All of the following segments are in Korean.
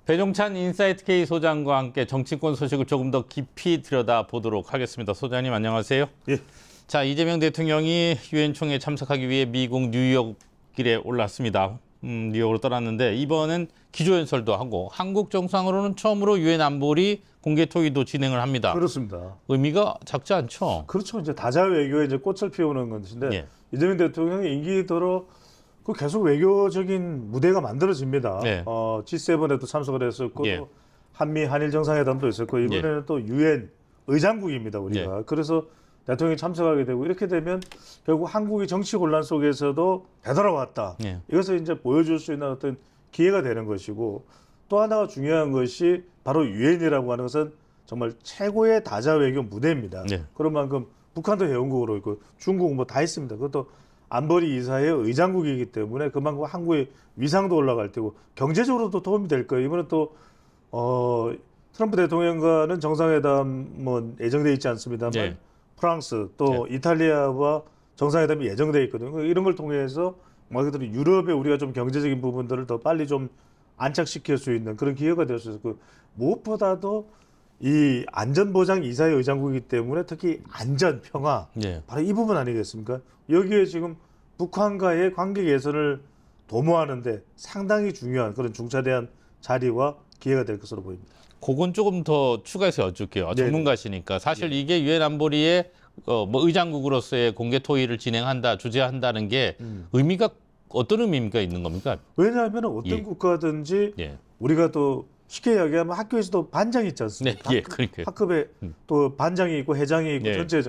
배종찬 인사이트 K 소장과 함께 정치권 소식을 조금 더 깊이 들여다보도록 하겠습니다. 소장님 안녕하세요. 예. 자, 이재명 대통령이 유엔 총회에 참석하기 위해 미국 뉴욕길에 올랐습니다. 뉴욕으로 떠났는데 이번엔 기조연설도 하고 한국 정상으로는 처음으로 유엔 안보리 공개 토의도 진행을 합니다. 그렇습니다. 의미가 작지 않죠? 그렇죠. 이제 다자 외교에 이제 꽃을 피우는 것인데 예. 이재명 대통령이 임기 들어 그 계속 외교적인 무대가 만들어집니다. 예. G7에도 참석을 했었고 예. 또 한미 한일 정상회담도 있었고 이번에는 예. 또 유엔 의장국입니다. 우리가. 예. 그래서 대통령이 참석하게 되고 이렇게 되면 결국 한국이 정치 혼란 속에서도 되돌아왔다. 예. 이것을 이제 보여줄 수 있는 어떤 기회가 되는 것이고 또 하나가 중요한 것이 바로 유엔이라고 하는 것은 정말 최고의 다자 외교 무대입니다. 예. 그런 만큼 북한도 회원국으로 있고 중국 뭐 다 있습니다. 그것도 안보리 이사의 의장국이기 때문에 그만큼 한국의 위상도 올라갈 테고 경제적으로도 도움이 될 거예요. 이번에 또 트럼프 대통령과는 정상회담 뭐 예정돼 있지 않습니다만 예. 프랑스 또 이탈리아와 정상회담이 예정돼 있거든요. 이런 걸 통해서 말 그대로 유럽에 우리가 좀 경제적인 부분들을 더 빨리 좀 안착시킬 수 있는 그런 기회가 될 수 있고 무엇보다도 이 안전보장 이사의 의장국이기 때문에 특히 안전, 평화 예. 바로 이 부분 아니겠습니까? 여기에 지금 북한과의 관계 개선을 도모하는데 상당히 중요한 그런 중차대한 자리와 기회가 될 것으로 보입니다. 그건 조금 더 추가해서 여쭐게요. 전문가시니까. 사실 이게 유엔 안보리의 뭐 의장국으로서의 공개 토의를 진행한다, 주재한다는 게 의미가 어떤 의미가 있는 겁니까? 왜냐하면 어떤 예. 국가든지 예. 우리가 또 쉽게 이야기하면 학교에서도 반장이 있지 않습니까? 네, 예, 그러니까요. 학급에 또 반장이 있고 회장이 있고 예. 전체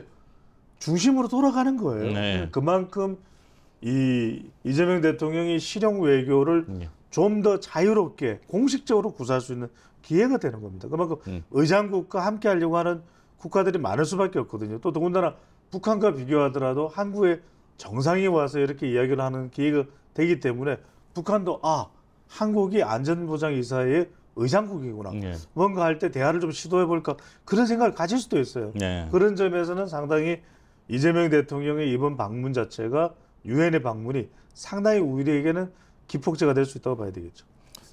중심으로 돌아가는 거예요. 네. 그만큼 이재명 대통령이 실용 외교를 좀 더 자유롭게 공식적으로 구사할 수 있는 기회가 되는 겁니다. 그만큼 의장국과 함께 하려고 하는 국가들이 많을 수밖에 없거든요. 또 더군다나 북한과 비교하더라도 한국에 정상이 와서 이렇게 이야기를 하는 기회가 되기 때문에 북한도 한국이 안전보장이사의 의장국이구나. 뭔가 할 때 대화를 좀 시도해볼까 그런 생각을 가질 수도 있어요. 그런 점에서는 상당히 이재명 대통령의 이번 방문 자체가 유엔의 방문이 상당히 우리에게는 기폭제가 될 수 있다고 봐야 되겠죠.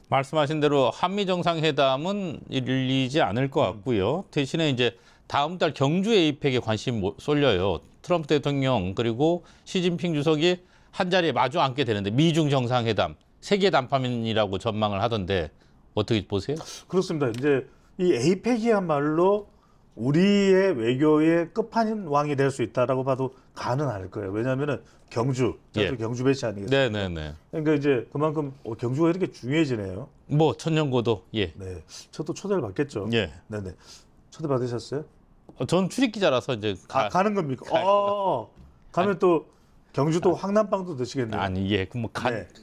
말씀하신 대로 한미 정상회담은 열리지 않을 것 같고요. 대신에 이제 다음 달 경주 에이펙에 관심이 쏠려요. 트럼프 대통령 그리고 시진핑 주석이 한 자리에 마주 앉게 되는데 미중 정상회담 세계 담판이라고 전망을 하던데 어떻게 보세요? 그렇습니다. 이제 이 에이펙이야말로 우리의 외교의 끝판왕이 될 수 있다라고 봐도 가능할 거예요. 왜냐하면은 경주, 저도 경주 배치 아니겠습니까? 네네네. 그러니까 이제 그만큼 경주가 이렇게 중요해지네요. 뭐 천년고도 예. 네, 저도 초대를 받겠죠. 예. 네네. 초대 받으셨어요? 전 출입 기자라서 이제 가는 겁니까? 가면 또 경주 또 황남빵도 드시겠네요. 아니 예, 뭐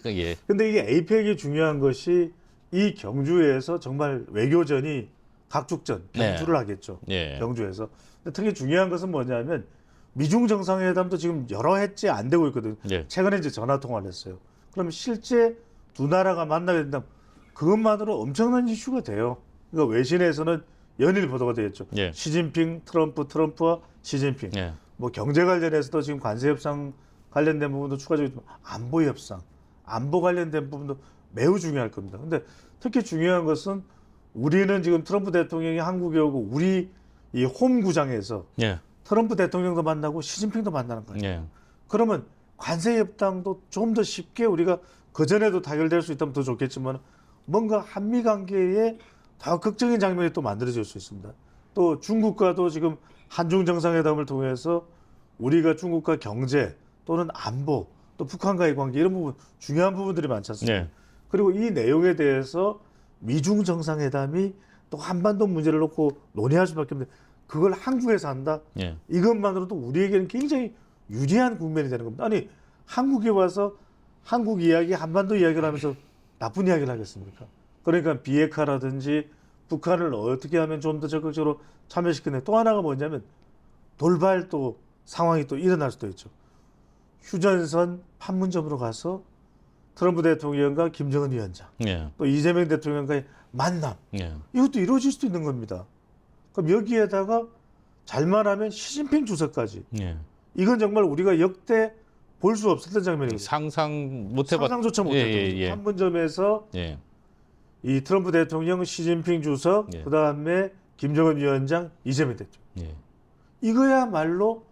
예. 근데 이게 에이펙이 중요한 것이 이 경주에서 정말 외교전이 각축전, 경주를 하겠죠. 예. 경주에서. 근데 특히 중요한 것은 뭐냐면 미중 정상회담도 지금 여러 해째 안 되고 있거든요. 예. 최근에 이제 전화 통화를 했어요. 그럼 실제 두 나라가 만나게 된다면 그것만으로 엄청난 이슈가 돼요. 그러니까 외신에서는 연일 보도가 되겠죠. 예. 시진핑, 트럼프와 시진핑. 예. 뭐 경제 관련해서도 지금 관세 협상 관련된 부분도 추가적으로 안보 협상, 안보 관련된 부분도 매우 중요할 겁니다. 근데 특히 중요한 것은 우리는 지금 트럼프 대통령이 한국에 오고 우리 이 홈구장에서 예. 트럼프 대통령도 만나고 시진핑도 만나는 거예요. 예. 그러면 관세 협상도 좀 더 쉽게 우리가 그전에도 타결될 수 있다면 더 좋겠지만 뭔가 한미 관계에 더 극적인 장면이 또 만들어질 수 있습니다. 또 중국과도 지금 한중 정상회담을 통해서 우리가 중국과 경제 또는 안보 또 북한과의 관계 이런 부분 중요한 부분들이 많지 않습니까? 예. 그리고 이 내용에 대해서 미중 정상회담이 또 한반도 문제를 놓고 논의할 수밖에 없는데 그걸 한국에서 한다? 예. 이것만으로도 우리에게는 굉장히 유리한 국면이 되는 겁니다. 아니 한국에 와서 한국 이야기, 한반도 이야기를 하면서 나쁜 이야기를 하겠습니까? 그러니까 비핵화라든지 북한을 어떻게 하면 좀 더 적극적으로 참여시키는 또 하나가 뭐냐면 돌발 또 상황이 또 일어날 수도 있죠. 휴전선 판문점으로 가서 트럼프 대통령과 김정은 위원장, 예. 또 이재명 대통령과의 만남, 예. 이것도 이루어질 수도 있는 겁니다. 그럼 여기에다가 잘만 하면 시진핑 주석까지. 예. 이건 정말 우리가 역대 볼 수 없었던 장면이거든요. 상상 못 해봤. 상상조차 못했던 예. 판문점에서 예. 이 트럼프 대통령, 시진핑 주석, 예. 그다음에 김정은 위원장, 이재명 대통령. 예. 이거야말로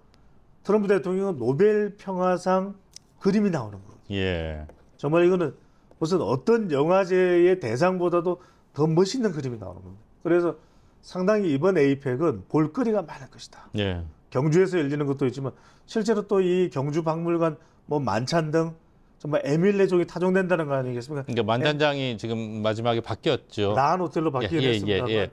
트럼프 대통령은 노벨 평화상 그림이 나오는 거거든요. 예. 정말 이거는 무슨 어떤 영화제의 대상보다도 더 멋있는 그림이 나오는 겁니다. 그래서 상당히 이번 에이펙은 볼거리가 많을 것이다. 예. 경주에서 열리는 것도 있지만 실제로 또 이 경주 박물관 뭐 만찬 등 정말 에밀레족이 타종된다는 거 아니겠습니까? 그러니까 만찬장이 지금 마지막에 바뀌었죠. 나한 호텔로 바뀌긴 했습니다만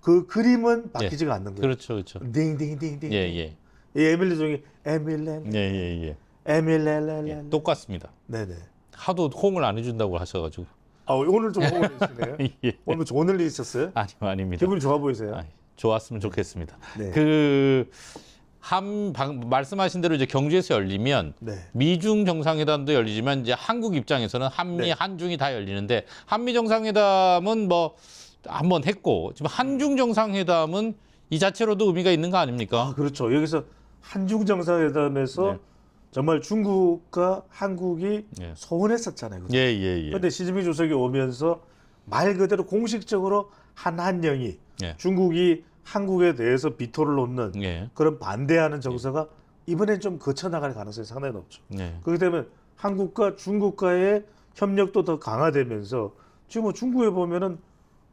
그 그림은 바뀌지가 않는 거예요. 그렇죠, 그렇죠. 딩딩딩딩. 예, 예. 이 에밀레족이 에밀레, 예, 예, 예. 에밀레레레. 예. 똑같습니다. 네네. 하도 호응을 안 해준다고 하셔가지고. 아, 오늘 좀 호응을 해주시네요. 예. 오늘 뭐 좋은 일 있었어요? 아니요, 아닙니다. 기분이 좋아 보이세요? 아, 좋았으면 좋겠습니다. 네. 말씀하신 대로 이제 경주에서 열리면 네. 미중 정상회담도 열리지만 이제 한국 입장에서는 한미, 네. 한중이 다 열리는데 한미 정상회담은 뭐 한번 했고 지금 한중 정상회담은 이 자체로도 의미가 있는 거 아닙니까? 아, 그렇죠. 여기서 한중 정상회담에서 네. 정말 중국과 한국이 예. 소원했었잖아요. 그죠? 예, 예, 예. 그런데 시진핑 주석이 오면서 말 그대로 공식적으로 한한령이 예. 중국이 한국에 대해서 비토를 놓는 예. 그런 반대하는 정서가 이번엔 좀 거쳐나갈 가능성이 상당히 높죠. 예. 그렇기 때문에 한국과 중국과의 협력도 더 강화되면서 지금 뭐 중국에 보면은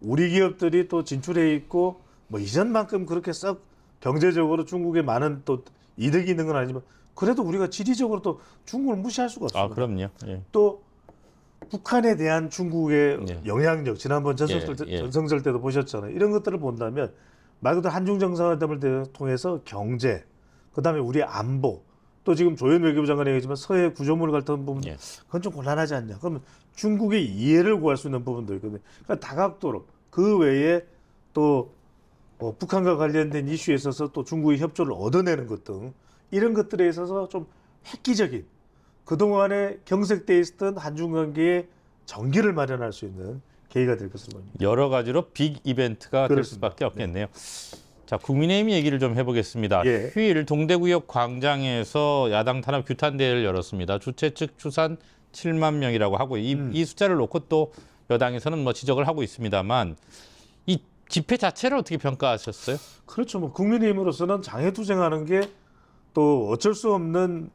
우리 기업들이 또 진출해 있고 뭐 이전만큼 그렇게 썩 경제적으로 중국에 많은 또 이득이 있는 건 아니지만 그래도 우리가 지리적으로 또 중국을 무시할 수가 없습니다. 아, 그럼요. 예. 또 북한에 대한 중국의 예. 영향력 지난번 전성절 때도 보셨잖아요. 이런 것들을 본다면 말 그대로 한중 정상회담을 통해서 경제, 그다음에 우리 안보, 또 지금 조현 외교부 장관이 얘기했지만 서해 구조물 갈등 부분 예. 그건 좀 곤란하지 않냐. 그러면 중국의 이해를 구할 수 있는 부분도 있거든요. 그러니까 다각도로 그 외에 또 북한과 관련된 이슈에 있어서 또 중국의 협조를 얻어내는 것 등 이런 것들에 있어서 좀 획기적인 그동안에 경색돼 있었던 한중 관계의 전기를 마련할 수 있는 계기가 될 것으로 보입니다. 여러 가지로 빅 이벤트가 될 그렇습니다. 수밖에 없겠네요. 자, 국민의힘 얘기를 좀 해보겠습니다. 예. 휴일 동대구역 광장에서 야당 탄압 규탄 대회를 열었습니다. 주최 측 추산 7만 명이라고 하고 이 숫자를 놓고 또 여당에서는 뭐 지적을 하고 있습니다만 이 집회 자체를 어떻게 평가하셨어요? 그렇죠. 뭐 국민의힘으로서는 장애투쟁하는 게 또 어쩔 수 없는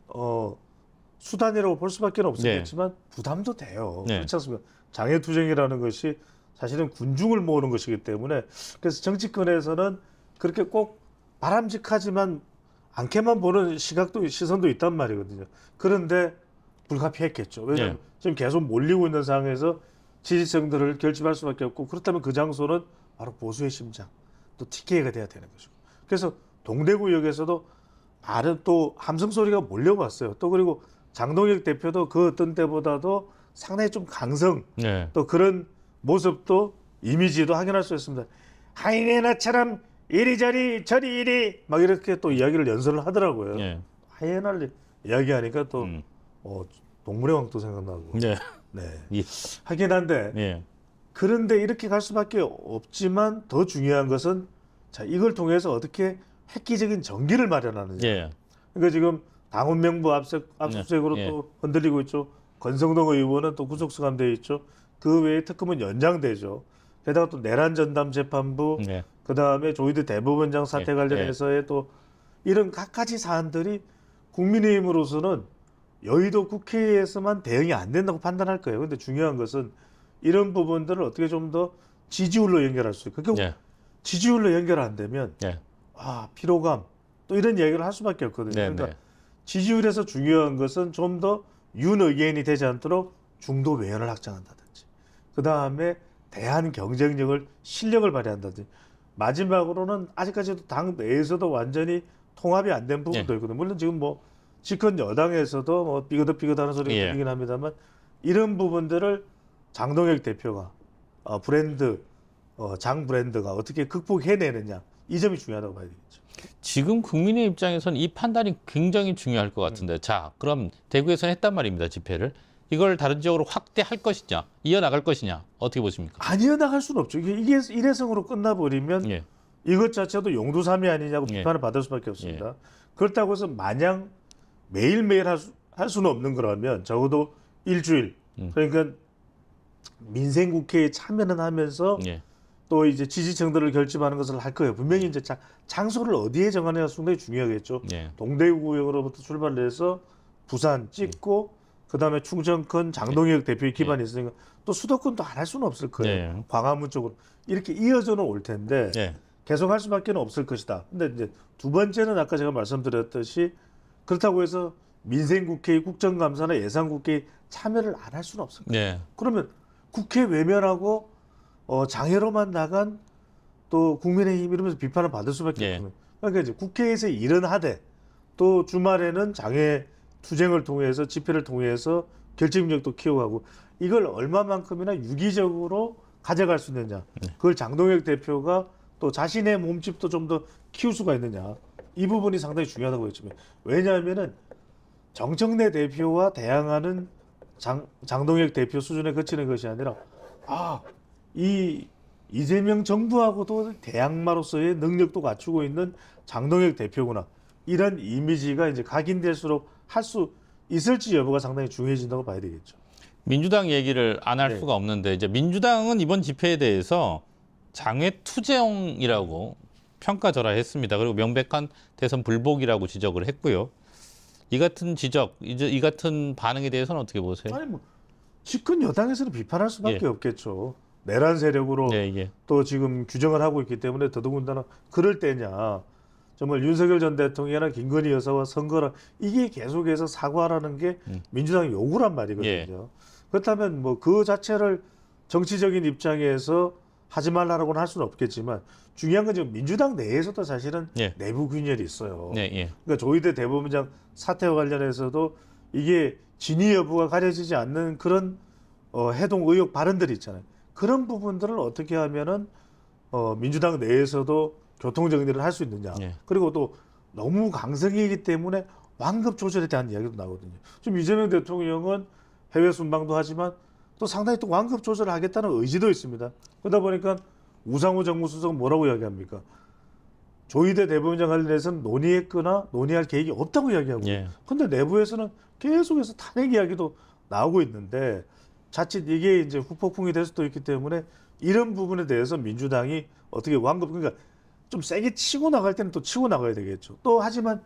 수단이라고 볼 수밖에 없겠지만 부담도 돼요. 네. 그렇지 않습니까? 장애투쟁이라는 것이 사실은 군중을 모으는 것이기 때문에 그래서 정치권에서는 그렇게 꼭 바람직하지만 않게만 보는 시선도 있단 말이거든요. 그런데 불가피했겠죠. 왜냐하면 지금 계속 몰리고 있는 상황에서 지지층들을 결집할 수밖에 없고 그렇다면 그 장소는 바로 보수의 심장, 또 TK가 돼야 되는 것이고. 그래서 동대구역에서도 많은 또 함성 소리가 몰려왔어요. 또 그리고 장동혁 대표도 그 어떤 때보다도 상당히 좀 강성, 네. 또 그런 모습도 이미지도 확인할 수 있습니다. 하이에나처럼 이리저리 저리 이리 막 이렇게 또 이야기를 연설을 하더라고요. 네. 하이에나를 이야기하니까 또 동물의 왕도 생각나고. 네. 네. 예. 하긴 한데 네. 그런데 이렇게 갈 수밖에 없지만 더 중요한 것은 자 이걸 통해서 어떻게 획기적인 전기를 마련하느냐. 예. 그러니까 지금 당원 명부 압수수색으로 예. 또 흔들리고 있죠. 권성동 의원은 또 구속 수감돼 있죠. 그 외에 특검은 연장되죠. 게다가 또 내란 전담 재판부, 네. 그 다음에 조희대 대법원장 사태 예. 관련해서의 또 이런 갖가지 사안들이 국민의힘으로서는 여의도 국회에서만 대응이 안 된다고 판단할 거예요. 그런데 중요한 것은 이런 부분들을 어떻게 좀 더 지지율로 연결할 수 있고, 예. 지지율로 연결 안 되면 예. 피로감 또 이런 얘기를 할 수밖에 없거든요. 네, 그러니까 네. 지지율에서 중요한 것은 좀 더 윤의견이 되지 않도록 중도 외연을 확장한다든지, 그 다음에 대한 경쟁력을 실력을 발휘한다든지, 마지막으로는 아직까지도 당 내에서도 완전히 통합이 안 된 부분도 있거든요. 물론 지금 뭐 집권 여당에서도 뭐 삐그덕삐그덕하는 소리가 예. 들리긴 합니다만 이런 부분들을 장동혁 대표가 장 브랜드가 어떻게 극복해내느냐, 이 점이 중요하다고 봐야 되겠죠. 지금 국민의 입장에서는 이 판단이 굉장히 중요할 것 같은데 자, 그럼 대구에서 했단 말입니다. 집회를. 이걸 다른 지역으로 확대할 것이냐, 이어나갈 것이냐, 어떻게 보십니까? 안 이어나갈 수는 없죠. 이게 일회성으로 끝나버리면 예. 이것 자체도 용두삼이 아니냐고 예. 비판을 받을 수밖에 없습니다. 그렇다고 해서 마냥 매일매일 할 수는 없는 거라면 적어도 일주일, 그러니까 민생 국회에 참여는 하면서 예. 또 이제 지지층들을 결집하는 것을 할 거예요. 분명히 이제 장소를 어디에 정하느냐가 상당히 중요하겠죠. 예. 동대구역으로부터 출발을 해서 부산 찍고 그다음에 충청권 장동혁 대표의 기반이 있으니까 또 수도권도 안 할 수는 없을 거예요. 예. 광화문 쪽으로 이렇게 이어져는 올 텐데 예. 계속 할 수밖에 없을 것이다. 근데 이제 두 번째는 아까 제가 말씀드렸듯이 그렇다고 해서 민생국회의 국정감사나 예산국회에 참여를 안 할 수는 없을 거예요. 예. 그러면 국회 외면하고 장애로만 나간 또 국민의힘 이러면서 비판을 받을 수밖에 예. 없거든요. 그러니까 이제 국회에서 일은 하되 또 주말에는 장애 투쟁을 통해서 집회를 통해서 결집력도 키워가고 이걸 얼마만큼이나 유기적으로 가져갈 수 있느냐. 그걸 장동혁 대표가 또 자신의 몸집도 좀 더 키울 수가 있느냐. 이 부분이 상당히 중요하다고 했지만 왜냐하면은 정청래 대표와 대항하는 장동혁 대표 수준에 그치는 것이 아니라 이 이재명 정부하고도 대항마로서의 능력도 갖추고 있는 장동혁 대표구나. 이런 이미지가 이제 각인될수록 할 수 있을지 여부가 상당히 중요해진다고 봐야 되겠죠. 민주당 얘기를 안 할 네. 수가 없는데 이제 민주당은 이번 집회에 대해서 장외 투쟁이라고 평가절하했습니다. 그리고 명백한 대선 불복이라고 지적을 했고요. 이 같은 지적, 이 같은 반응에 대해서는 어떻게 보세요? 아니 뭐 집권 여당에서는 비판할 수밖에 예. 없겠죠. 내란 세력으로 네, 예. 또 지금 규정을 하고 있기 때문에 더더군다나 그럴 때냐. 정말 윤석열 전 대통령이나 김건희 여사와 선거라 이게 계속해서 사과하라는 게 민주당의 요구란 말이거든요. 예. 그렇다면 뭐 그 자체를 정치적인 입장에서 하지 말라고는 할 수는 없겠지만 중요한 건 지금 민주당 내에서도 사실은 예. 내부 균열이 있어요. 네, 예. 그러니까 조희대 대법원장 사태와 관련해서도 이게 진위 여부가 가려지지 않는 그런 해동 의혹 발언들이 있잖아요. 그런 부분들을 어떻게 하면은 민주당 내에서도 교통 정리를 할 수 있느냐. 예. 그리고 또 너무 강성이기 때문에 완급 조절에 대한 이야기도 나거든요. 지금 이재명 대통령은 해외 순방도 하지만 또 상당히 또 완급 조절을 하겠다는 의지도 있습니다. 그러다 보니까 우상호 정무수석은 뭐라고 이야기합니까? 조희대 대법원장 관련해서는 논의했거나 논의할 계획이 없다고 이야기하고. 예. 근데 내부에서는 계속해서 탄핵 이야기도 나오고 있는데 자칫 이게 이제 후폭풍이 될 수도 있기 때문에 이런 부분에 대해서 민주당이 어떻게 완급 그러니까 좀 세게 치고 나갈 때는 또 치고 나가야 되겠죠. 또 하지만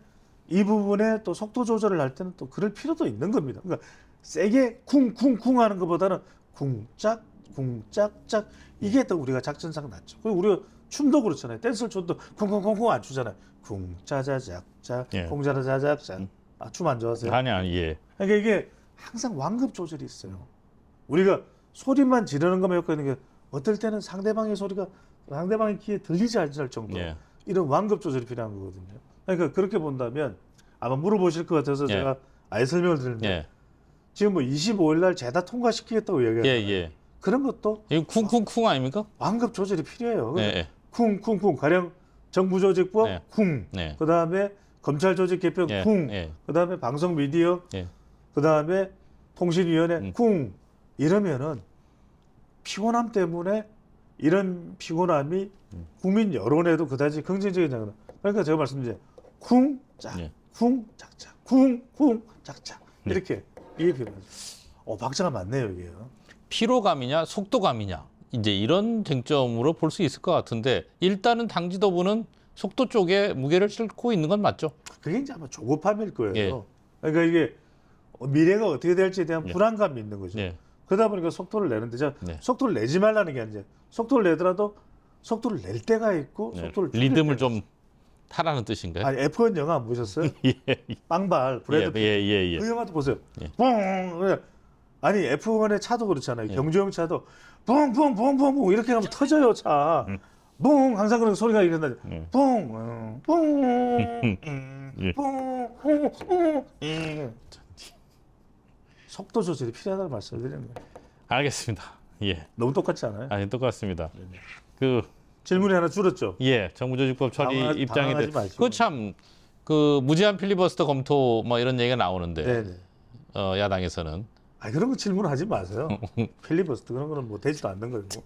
이 부분에 또 속도 조절을 할 때는 또 그럴 필요도 있는 겁니다. 그러니까 세게 쿵쿵쿵 하는 것보다는 쿵짝 쿵짝짝 이게 더 우리가 작전상 낫죠. 그리고 우리가 춤도 그렇잖아요. 댄스 춤도 쿵쿵쿵쿵 안 추잖아요. 쿵짜자작짝 예. 쿵자자자작 춤 안 좋아하세요? 아니, 예. 그러니까 이게 항상 완급 조절이 있어요. 우리가 소리만 지르는 것만 효과 있는 게 어떨 때는 상대방의 소리가 상대방의 귀에 들리지 않을 정도 예. 이런 완급 조절이 필요한 거거든요. 그러니까 그렇게 본다면 아마 물어보실 것 같아서 예. 제가 아예 설명을 드리면 예. 지금 뭐 25일 날 죄다 통과시키겠다고 예, 얘기하잖아요. 예. 그런 것도 이거 쿵쿵쿵 아닙니까? 완급 조절이 필요해요. 네, 예. 쿵쿵쿵 가령 정부조직법 네. 쿵 네. 그다음에 검찰조직 개편 예. 쿵 예. 그다음에 방송 미디어 예. 그다음에 통신위원회 쿵 이러면은 피곤함 때문에 이런 피곤함이 국민 여론에도 그다지 긍정적인 작용. 그러니까 제가 말씀드린 쿵짝 예. 쿵짝짝 쿵쿵 짝짝 이렇게 이게 필요하죠. 박자가 맞네요 이게요. 피로감이냐 속도감이냐 이제 이런 쟁점으로 볼 수 있을 것 같은데 일단은 당 지도부는 속도 쪽에 무게를 싣고 있는 건 맞죠? 그게 이제 아마 조급함일 거예요. 예. 그러니까 이게 미래가 어떻게 될지에 대한 예. 불안감이 있는 거죠. 예. 그러다 보니까 속도를 내는데 자, 네. 속도를 내지 말라는 게 아니죠. 속도를 내더라도 속도를 낼 때가 있고 네. 속도를 줄일 리듬을 때가 좀 타라는 뜻인가요? 아니 F1 영화 안 보셨어요? 예. 빵발 브래드 피트. 예. 그 영화도 보세요. 예. 뿡 아니 F1의 차도 그렇잖아요. 경주형 차도 뿡뿡뿡뿡뿡 이렇게 하면 터져요 차. 뿡 항상 그런 소리가 이렇게 나죠. 뿡 예. 뿡 속도 조절이 필요하다는 말씀을 드리는 거예요. 알겠습니다. 예. 너무 똑같지 않아요? 아니 똑같습니다. 그 질문이 하나 줄었죠. 예, 정부조직법 처리 입장에 당황하지 대해 마시고. 그참 그 무제한 필리버스터 검토 뭐 이런 얘기가 나오는데 네네. 야당에서는 그런 거 질문하지 마세요. 필리버스터 그런 거는 뭐 되지도 않는 거고.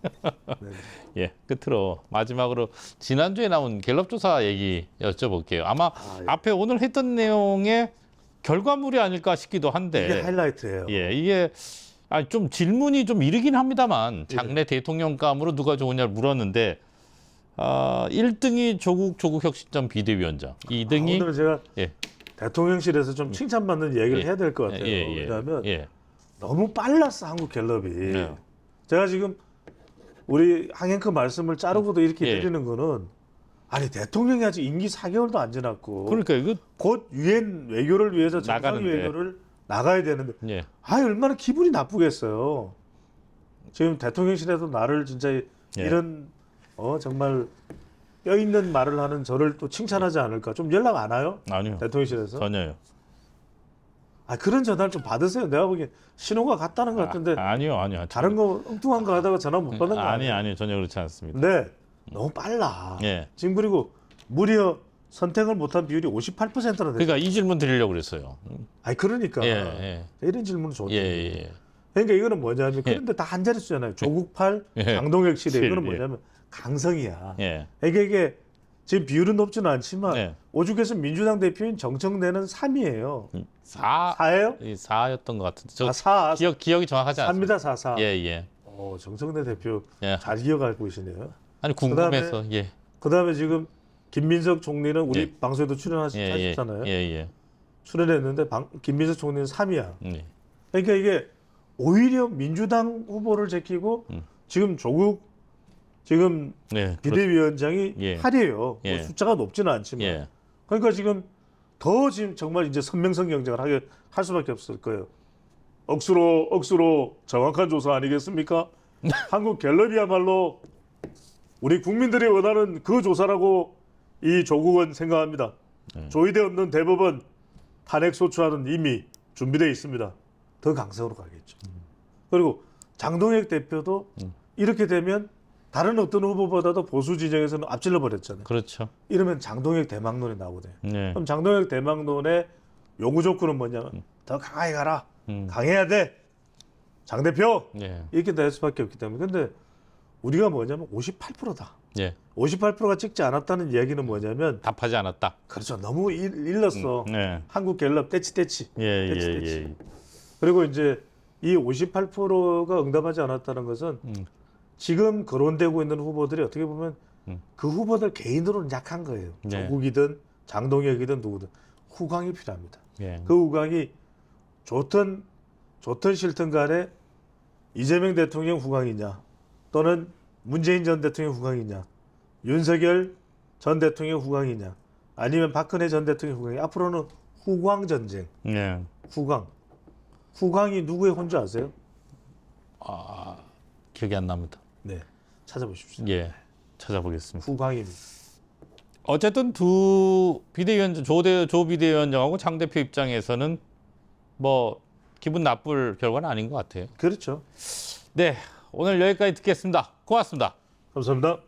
네. 예, 끝으로 마지막으로 지난주에 나온 갤럽 조사 얘기 여쭤볼게요. 아마 예. 앞에 오늘 했던 내용의 결과물이 아닐까 싶기도 한데 이게 하이라이트예요. 예, 이게 좀 질문이 좀 이르긴 합니다만 장래 대통령감으로 누가 좋으냐를 물었는데 1등이 조국 혁신점 비대위원장, 2등이 오늘 제가 예. 대통령실에서 좀 칭찬받는 얘기를 예. 해야 될 것 같아요. 예. 왜냐하면 예. 너무 빨랐어 한국 갤럽이. 네. 제가 지금 우리 항앵커 말씀을 자르고도 이렇게 예. 드리는 거는 아니 대통령이 아직 임기 4개월도 안 지났고 그러니까 이거 곧 유엔 외교를 위해서 정상 나가는데. 외교를 나가야 되는데 예. 얼마나 기분이 나쁘겠어요. 지금 대통령실에도 나를 진짜 이런 정말 뼈 있는 말을 하는 저를 또 칭찬하지 않을까. 좀 연락 안 와요? 아니요. 대통령실에서? 전혀요. 그런 전화를 좀 받으세요. 내가 보기엔 신호가 갔다는 것 같은데 아니요. 다른 거 엉뚱한 거 하다가 전화 못 받는 거 아니에요? 아니요. 전혀 그렇지 않습니다. 네, 너무 빨라. 예. 지금 그리고 무려 선택을 못한 비율이 58%나 됐어요. 그러니까 이 질문 드리려고 그랬어요. 그러니까 예. 이런 질문은 좋죠. 예. 그러니까 이거는 뭐냐면 그런데 다 한 자릿수잖아요. 조국팔, 강동혁 시대. 이거는 뭐냐면 강성이야. 예. 이게 지금 비율은 높지는 않지만 예. 오죽해서 민주당 대표인 정청래는 3이에요. 4예요? 4였던 것 같은데. 저 4. 기억이 정확하지 않습니다. 3입니다. 4. 예. 정청래 대표 예. 잘 기억하고 계시네요. 아니 궁금해서. 예. 그다음에 지금 김민석 총리는 우리 예. 방송에도 출연하셨잖아요. 예. 출연했는데 김민석 총리는 3이야. 예. 그러니까 이게 오히려 민주당 후보를 제끼고 지금 조국 지금 네, 비대위원장이 예. 8이에요. 예. 뭐 숫자가 높지는 않지만. 예. 그러니까 지금 지금 정말 이제 선명성 경쟁을 할 수밖에 없을 거예요. 억수로 정확한 조사 아니겠습니까? 한국 갤럽이야말로 우리 국민들이 원하는 그 조사라고 이 조국은 생각합니다. 조의대 없는 대법원 탄핵 소추안은 이미 준비되어 있습니다. 더 강성으로 가겠죠. 그리고 장동혁 대표도 이렇게 되면 다른 어떤 후보보다도 보수 진영에서는 앞질러 버렸잖아요. 그렇죠. 이러면 장동혁 대망론이 나오거든요. 네. 그럼 장동혁 대망론의 요구 조건은 뭐냐면 더 강하게 가라. 강해야 돼. 장 대표. 예. 이렇게 될 수밖에 없기 때문에. 근데 우리가 뭐냐면 58%다. 예. 58%가 찍지 않았다는 이야기는 뭐냐면 답하지 않았다. 그렇죠. 너무 일렀어. 네. 한국 갤럽 떼치. 예. 그리고 이제 이 58%가 응답하지 않았다는 것은 지금 거론되고 있는 후보들이 어떻게 보면 그 후보들 개인으로는 약한 거예요. 네. 조국이든 장동혁이든 누구든 후광이 필요합니다. 예. 그 후광이 좋든 싫든 간에 이재명 대통령 후광이냐 또는 문재인 전 대통령 후광이냐 윤석열 전 대통령 후광이냐 아니면 박근혜 전 대통령 후광이 앞으로는 후광 전쟁. 예. 후광이 누구의 혼자 아세요? 기억이 안 납니다. 네, 찾아보십시오. 예. 찾아보겠습니다. 후광입니다. 어쨌든 두 비대위원장 조 비대위원장하고 장 대표 입장에서는 뭐 기분 나쁠 결과는 아닌 것 같아요. 그렇죠. 네. 오늘 여기까지 듣겠습니다. 고맙습니다. 감사합니다.